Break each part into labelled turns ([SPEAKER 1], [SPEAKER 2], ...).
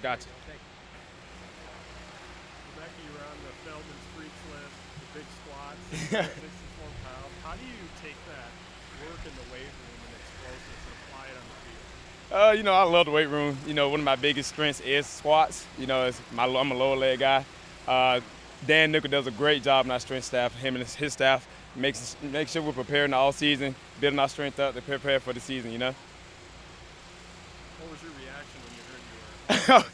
[SPEAKER 1] Gotcha.
[SPEAKER 2] Rebecca, you're on the Feldman's Freaks list, the big squats, 64 pounds. How do you take that work in the weight room and explosiveness and apply it on the field?
[SPEAKER 1] I love the weight room. One of my biggest strengths is squats. I'm a lower leg guy. Uh, Dan Nickel does a great job in our strength staff. Him and his staff make sure we're preparing all season, building our strength up to prepare for the season.
[SPEAKER 2] What was your reaction when you heard you were?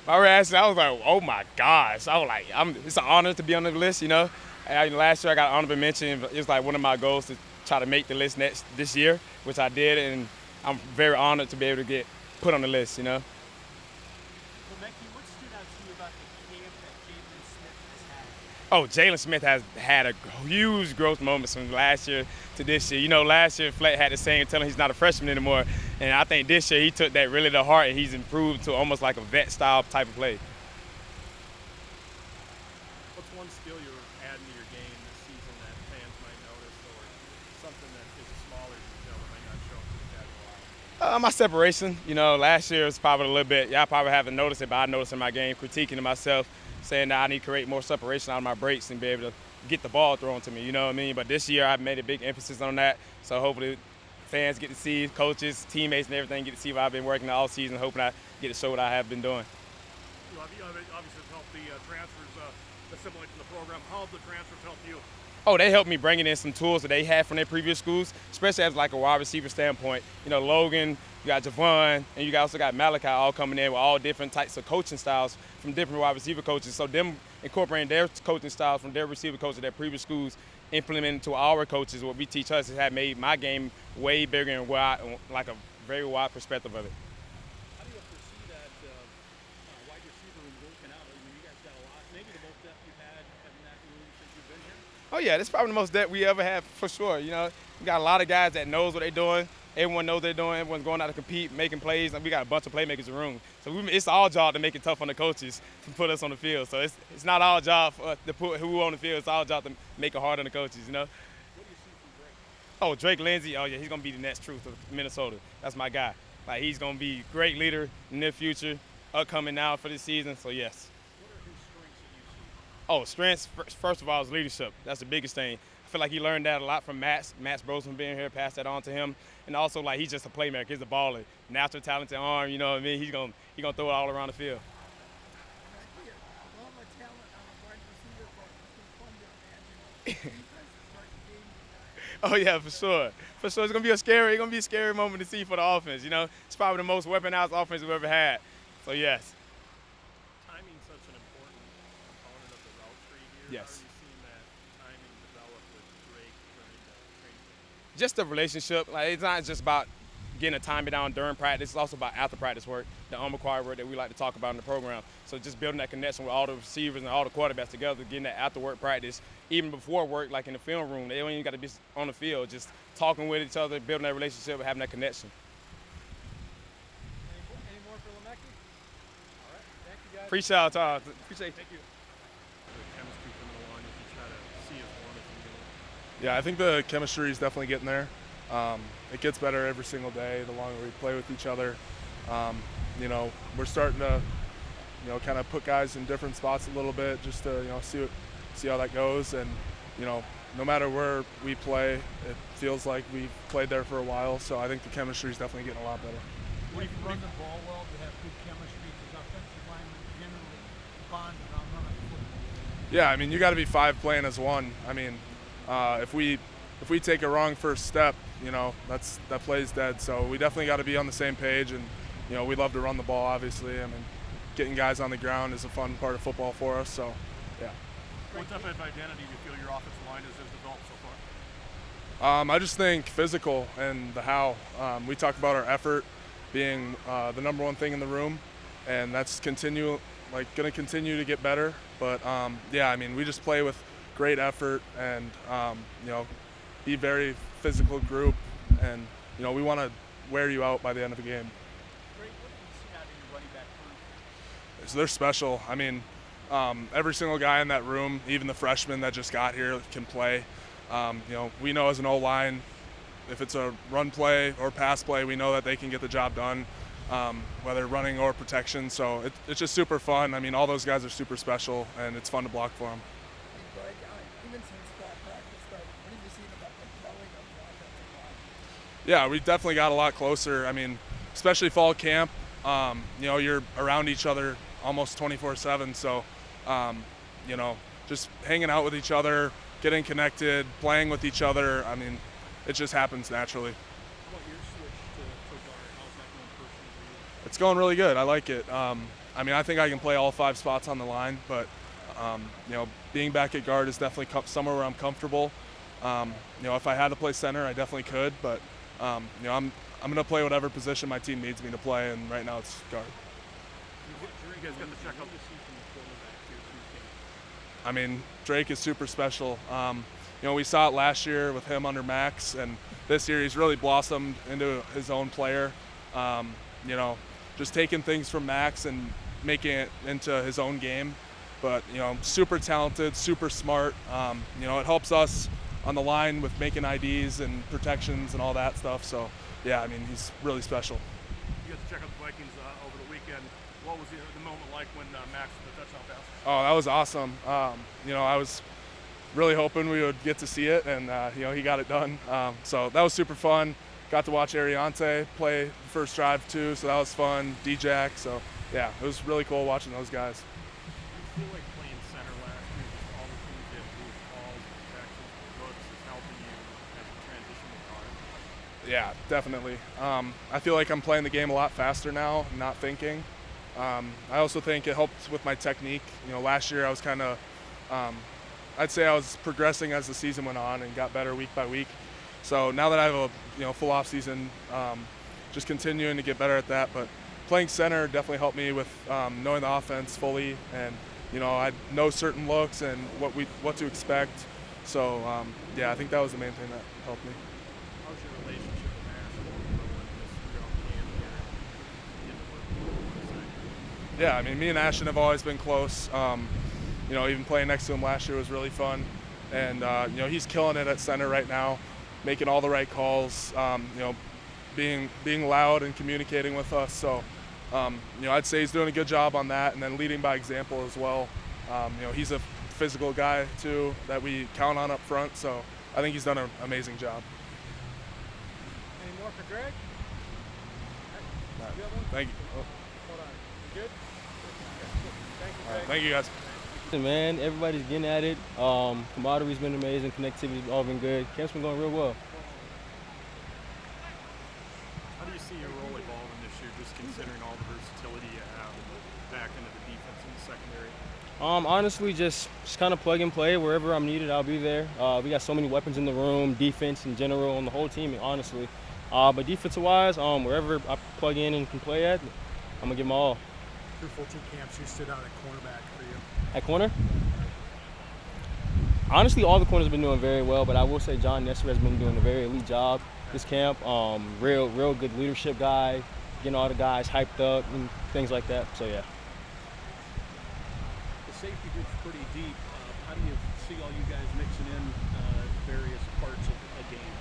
[SPEAKER 1] My reaction, I was like, oh my gosh. I was like, it's an honor to be on the list. Last year I got an honorable mention. It's like one of my goals to try to make the list this year, which I did, and I'm very honored to be able to get put on the list.
[SPEAKER 3] Well, Becky, what stood out to you about the camp that Jalen Smith has had?
[SPEAKER 1] Oh, Jalen Smith has had a huge growth moment from last year to this year. Last year Fleck had the same telling he's not a freshman anymore, and I think this year he took that really to heart, and he's improved to almost like a vet style type of play.
[SPEAKER 2] What's one skill you're adding to your game this season that fans might notice, or something that is a smaller detail that might not show up to the casual eye?
[SPEAKER 1] My separation, last year was probably a little bit, y'all probably haven't noticed it, but I noticed in my game, critiquing it myself, saying that I need to create more separation out of my breaks and be able to get the ball thrown to me, you know what I mean? But this year I've made a big emphasis on that, so hopefully fans get to see, coaches, teammates, and everything get to see what I've been working all season, hoping I get to show what I have been doing.
[SPEAKER 2] You obviously helped the transfers assimilate to the program. How have the transfers helped you?
[SPEAKER 1] Oh, they helped me bringing in some tools that they had from their previous schools, especially as like a wide receiver standpoint. Logan, you got Javon, and you also got Malachi all coming in with all different types of coaching styles from different wide receiver coaches. So them incorporating their coaching styles from their receiver coaches, their previous schools, implementing to our coaches, what we teach us, has made my game way bigger and wide, like a very wide perspective of it.
[SPEAKER 3] How do you foresee that wide receiver room working out? I mean, you guys got a lot, maybe the most depth you've had in that room since you've been here.
[SPEAKER 1] Oh yeah, this is probably the most depth we ever had for sure. We got a lot of guys that knows what they're doing. Everyone knows what they're doing. Everyone's going out to compete, making plays. And we got a bunch of playmakers in the room. So it's our job to make it tough on the coaches to put us on the field. So it's not our job to put who on the field. It's our job to make it hard on the coaches.
[SPEAKER 3] What do you see from Drake?
[SPEAKER 1] Oh, Drake Lindsey. Oh yeah, he's gonna be the next truth of Minnesota. That's my guy. Like he's gonna be a great leader in the near future, upcoming now for this season. So yes.
[SPEAKER 3] What are his strengths that you see?
[SPEAKER 1] Oh, strengths, first of all, is leadership. That's the biggest thing. I feel like he learned that a lot from Max Brosman being here, passed that on to him. And also, like, he's just a playmaker. He's a baller. Natural talented arm, you know what I mean? He's gonna throw it all around the field.
[SPEAKER 4] Becky, all the talent on a wide receiver, but it's been fun to imagine defense start the game with that.
[SPEAKER 1] Oh yeah, for sure. For sure. It's gonna be a scary moment to see for the offense. It's probably the most weaponized offense we've ever had. So yes.
[SPEAKER 2] Timing's such an important component of the route tree here.
[SPEAKER 1] Yes.
[SPEAKER 2] How are you seeing that timing develop with Drake during the training camp?
[SPEAKER 1] Just the relationship. Like it's not just about getting a timing down during practice. It's also about after practice work, the unrequired work that we like to talk about in the program. So just building that connection with all the receivers and all the quarterbacks together, getting that after work practice, even before work, like in the film room. They don't even got to be on the field, just talking with each other, building that relationship, and having that connection.
[SPEAKER 3] Any more for Lemecki? All right. Thank you, guys.
[SPEAKER 1] Appreciate y'all time. Appreciate
[SPEAKER 2] Thank you. The chemistry coming along as you try to see as one as you do.
[SPEAKER 5] Yeah, I think the chemistry is definitely getting there. It gets better every single day the longer we play with each other. We're starting to, kind of put guys in different spots a little bit just to, see how that goes. And, no matter where we play, it feels like we've played there for a while. So I think the chemistry is definitely getting a lot better.
[SPEAKER 4] You have to run the ball well to have good chemistry because offensive linemen generally bond around running the football.
[SPEAKER 5] Yeah, I mean, you got to be five playing as one. I mean, if we take a wrong first step, that play's dead. So we definitely got to be on the same page, and we love to run the ball. Obviously, I mean, getting guys on the ground is a fun part of football for us. So, yeah.
[SPEAKER 2] What type of identity do you feel your offensive line has developed so far?
[SPEAKER 5] I just think physical and the how. We talk about our effort being the number one thing in the room, and that's going to continue to get better. But yeah, I mean, we just play with great effort and be very physical group, and we want to wear you out by the end of the game.
[SPEAKER 3] Drake, what do you see out of your running back group?
[SPEAKER 5] So they're special. I mean, every single guy in that room, even the freshmen that just got here, can play. We know as an O-line, if it's a run play or pass play, we know that they can get the job done. whether running or protection. So it's just super fun. I mean, all those guys are super special, and it's fun to block for them.
[SPEAKER 4] Hey, Greg, even since that practice started, what have you seen about the growing of the offensive line?
[SPEAKER 5] Yeah, we definitely got a lot closer. I mean, especially fall camp, you know, you're around each other almost 24/7. So, you know, just hanging out with each other, getting connected, playing with each other. I mean, it just happens naturally.
[SPEAKER 3] How about your switch to guard? How's that going personally for you?
[SPEAKER 5] It's going really good. I like it. I mean, I think I can play all 5 spots on the line, but, you know, being back at guard is definitely somewhere where I'm comfortable. You know, if I had to play center, I definitely could, but, you know, I'm going to play whatever position my team needs me to play, and right now it's guard.
[SPEAKER 2] You guys got to check out the
[SPEAKER 5] I mean, Drake is super special. You know, we saw it last year with him under Max, and this year he's really blossomed into his own player. You know, just taking things from Max and making it into his own game. But, you know, super talented, super smart. You know, it helps us on the line with making IDs and protections and all that stuff. So, yeah, I mean, he's really special.
[SPEAKER 2] You got to check out the Vikings over the weekend. What was the moment like when Max with the touchdown pass?
[SPEAKER 5] Oh, that was awesome. You know, I was really hoping we would get to see it, and, you know, he got it done. So that was super fun. Got to watch Ariante play the first drive, too, so that was fun. D-Jack, so, yeah, it was really cool watching those guys.
[SPEAKER 2] Do you feel like playing center last year, just all the things you have to do with calls, protections, looks, is helping you as you transition to guard?
[SPEAKER 5] Yeah, definitely. I feel like I'm playing the game a lot faster now, not thinking. I also think it helped with my technique. You know, last year I was kind of, I'd say I was progressing as the season went on and got better week by week. So now that I have a full off season, just continuing to get better at that. But playing center definitely helped me with knowing the offense fully, and you know, I know certain looks and what to expect. So yeah, I think that was the main thing that helped me.
[SPEAKER 2] How's your relationship with Ashton throughout camp here?
[SPEAKER 5] Yeah, I mean, me and Ashton have always been close. You know, even playing next to him last year was really fun. And, you know, he's killing it at center right now, making all the right calls, you know, being loud and communicating with us. So, you know, I'd say he's doing a good job on that, and then leading by example as well. You know, he's a physical guy, too, that we count on up front. So I think he's done an amazing job.
[SPEAKER 3] Any more for Greg?
[SPEAKER 5] All right.
[SPEAKER 3] You have one?
[SPEAKER 5] Thank you.
[SPEAKER 3] Hold on. You good? Thank you,
[SPEAKER 5] All right,
[SPEAKER 3] Greg.
[SPEAKER 5] thank you, guys.
[SPEAKER 6] Man, everybody's getting at it. Camaraderie's been amazing. Connectivity's all been good. Camp's been going real well.
[SPEAKER 2] How do you see your role evolving this year, just considering all the versatility you have back into the defense in the secondary?
[SPEAKER 6] Honestly, just kind of plug and play. Wherever I'm needed, I'll be there. We got so many weapons in the room, defense in general, and the whole team, honestly. But defensive-wise, wherever I plug in and can play at, I'm gonna give them all.
[SPEAKER 7] Through full team camps, who stood out at cornerback for you?
[SPEAKER 6] At corner? Honestly, all the corners have been doing very well, but I will say John Nestor has been doing a very elite job this camp. Real good leadership guy, getting all the guys hyped up and things like that. So yeah.
[SPEAKER 3] The safety group's pretty deep. How do you see all you guys mixing in various parts of a game?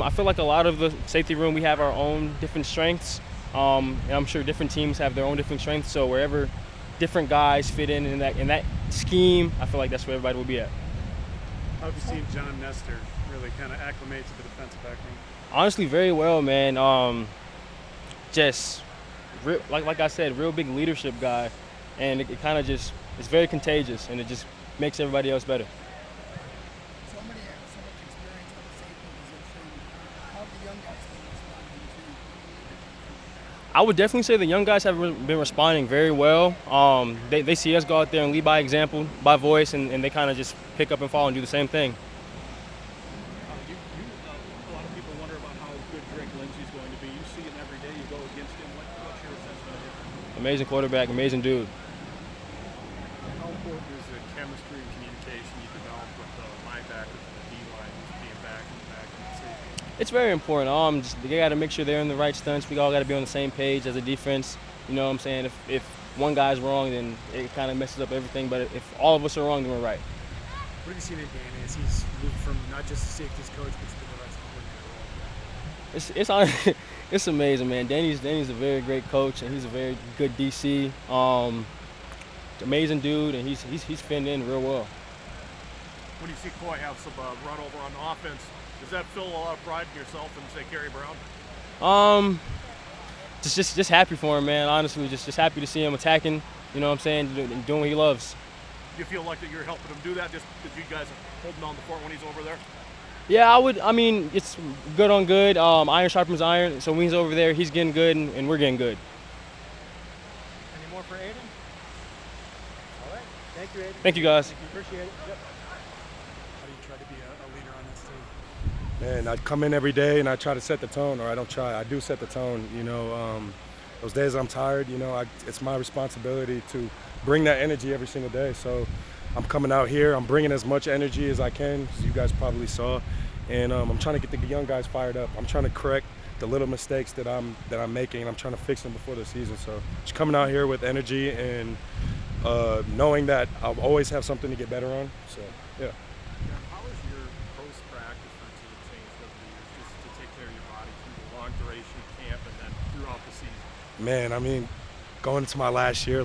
[SPEAKER 6] I feel like a lot of the safety room, we have our own different strengths. And I'm sure different teams have their own different strengths. So wherever different guys fit in that scheme, I feel like that's where everybody will be at.
[SPEAKER 7] How have you seen John Nestor really kind of acclimate to the defensive back room?
[SPEAKER 6] Honestly, very well, man. Just like I said, real big leadership guy, and it kind of just it's very contagious, and it just makes everybody else better.
[SPEAKER 4] So much experience at the safety position. How have the young guys been responding to?
[SPEAKER 6] I would definitely say the young guys have been responding very well. They see us go out there and lead by example, by voice, and they kind of just pick up and follow and do the same thing.
[SPEAKER 3] A lot of people wonder about how good Drake Lindsey's going to be. You see him every day. You go against him. What's your assessment of him?
[SPEAKER 6] Amazing quarterback, amazing dude.
[SPEAKER 2] How important is the chemistry and communication you develop with the linebackers and the D-line, just being back and safety?
[SPEAKER 6] It's very important. They got to make sure they're in the right stunts. We all got to be on the same page as a defense. You know what I'm saying? If one guy's wrong, then it kind of messes up everything. But if all of us are wrong, then we're right.
[SPEAKER 7] What have you seen in Danny as he's moved from not just the safeties coach, but to the defensive coordinator role?
[SPEAKER 6] It's it's amazing, man. Danny's a very great coach, and he's a very good DC. Amazing dude, and he's fitting in real well.
[SPEAKER 2] When you see Coy have some run over on offense, does that fill a lot of pride in yourself and say Kerry Brown?
[SPEAKER 6] Just happy for him, man. Honestly, just happy to see him attacking. You know what I'm saying? Doing what he loves.
[SPEAKER 2] Do you feel like that you're helping him do that just because you guys are holding on the fort when he's over there?
[SPEAKER 6] Yeah, I would. I mean, it's good on good. Iron sharpens iron. So when he's over there, he's getting good, and we're getting good.
[SPEAKER 3] Any more for Aidan? All right. Thank you, Aidan.
[SPEAKER 6] Thank you, guys.
[SPEAKER 3] Thank you. Appreciate it. Yep.
[SPEAKER 7] How do you try to be a leader on this team?
[SPEAKER 8] Man, I come in every day and I try to set the tone, or I don't try. I do set the tone. Those days I'm tired, it's my responsibility to bring that energy every single day. So I'm coming out here, I'm bringing as much energy as I can, as you guys probably saw, and I'm trying to get the young guys fired up. I'm trying to correct the little mistakes that I'm making, and I'm trying to fix them before the season. So just coming out here with energy and knowing that I'll always have something to get better on. So yeah.
[SPEAKER 2] How has your post-practice routine changed over the years just to take care of your body through the long duration camp and then throughout the season?
[SPEAKER 8] Man, I mean, going into my last year,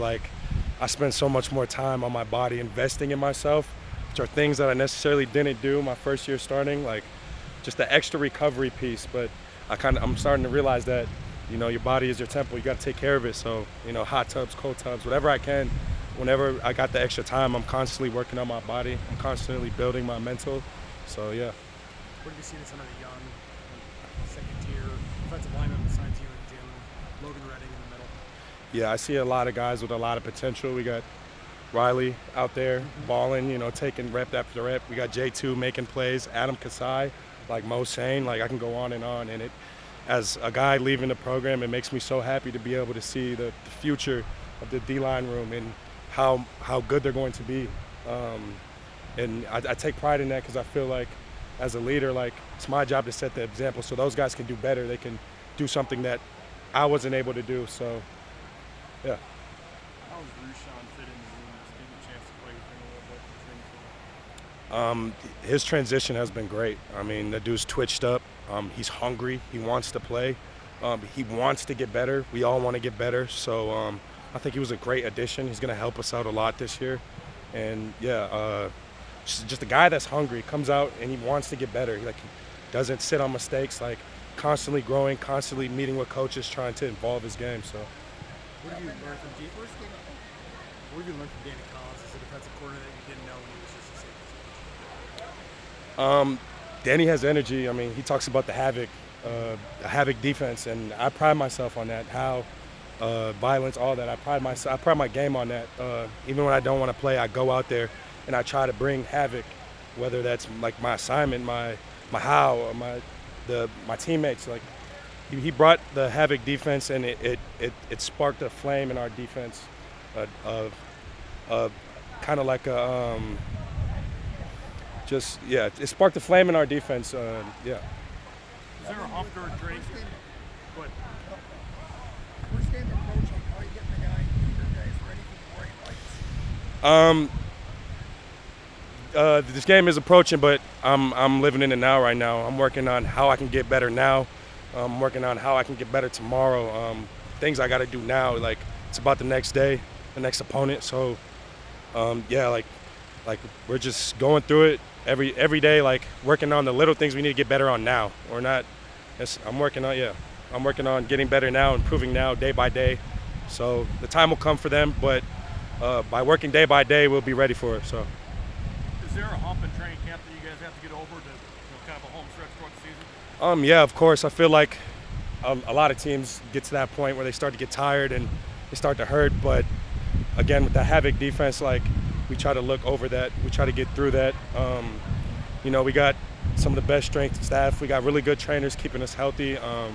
[SPEAKER 8] I spent so much more time on my body investing in myself, which are things that I necessarily didn't do my first year starting, just the extra recovery piece. But I'm starting to realize that, your body is your temple. You got to take care of it. So, hot tubs, cold tubs, whatever I can. Whenever I got the extra time, I'm constantly working on my body. I'm constantly building my mental. So, yeah.
[SPEAKER 7] What have you seen in some of the young, second-tier defensive linemen besides you and Jim, Logan Redding in the middle?
[SPEAKER 8] Yeah, I see a lot of guys with a lot of potential. We got Riley out there balling, taking rep after rep. We got J2 making plays, Adam Kasai, like Mo saying, I can go on. And it, as a guy leaving the program, it makes me so happy to be able to see the future of the D-line room and how good they're going to be. And I take pride in that because I feel like as a leader, it's my job to set the example so those guys can do better. They can do something that I wasn't able to do. So, yeah.
[SPEAKER 2] How does Rushan fit in the room, just getting a chance to play with him a little bit?
[SPEAKER 8] His transition has been great. I mean, the dude's twitched up. He's hungry. He wants to play. He wants to get better. We all want to get better. So I think he was a great addition. He's going to help us out a lot this year. And, yeah, just a guy that's hungry, comes out and he wants to get better. He doesn't sit on mistakes, constantly growing, constantly meeting with coaches, trying to evolve his game. So.
[SPEAKER 7] What have you learned from Danny Collins as a defensive coordinator that you didn't know when he was just a safety coach?
[SPEAKER 8] Danny has energy. I mean, he talks about the havoc defense, and I pride myself on that. How violence, all that. I pride my game on that. Even when I don't want to play, I go out there and I try to bring havoc, whether that's my assignment, my how, or my teammates. He brought the havoc defense, and it sparked a flame in our defense, kind of like a it sparked a flame in our defense. Yeah.
[SPEAKER 2] Is there a hump or a drink? But
[SPEAKER 4] First game approaching, how are you getting the guys ready for the bright lights?
[SPEAKER 8] This game is approaching, but I'm living in it now. Right now, I'm working on how I can get better now. I'm working on how I can get better tomorrow. Things I got to do now. It's about the next day, the next opponent. So, we're just going through it every day. Working on the little things we need to get better on now. I'm working on getting better now, improving now, day by day. So the time will come for them, but by working day by day, we'll be ready for it. So.
[SPEAKER 2] Is there a hump in training camp that you guys have to get over to kind of a home stretch toward the season?
[SPEAKER 8] Yeah, of course. I feel like a lot of teams get to that point where they start to get tired and they start to hurt. But again, with the havoc defense, we try to look over that. We try to get through that. We got some of the best strength staff. We got really good trainers keeping us healthy. So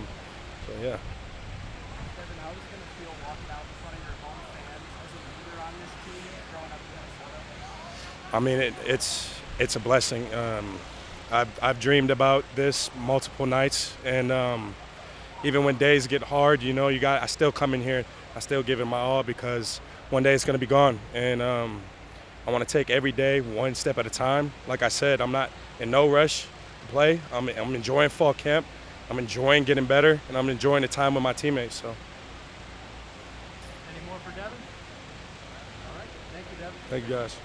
[SPEAKER 8] yeah.
[SPEAKER 3] Deven, how is it going to feel walking out in front of your home fans as a leader on this team growing up in Minnesota?
[SPEAKER 8] I mean, it's a blessing. I've dreamed about this multiple nights, and even when days get hard, I still come in here. I still give it my all because one day it's going to be gone, and I want to take every day one step at a time. Like I said, I'm not in no rush to play. I'm enjoying fall camp, I'm enjoying getting better, and I'm enjoying the time with my teammates. So
[SPEAKER 2] Any more for Deven? All right. Thank you, Deven.
[SPEAKER 8] thank you guys.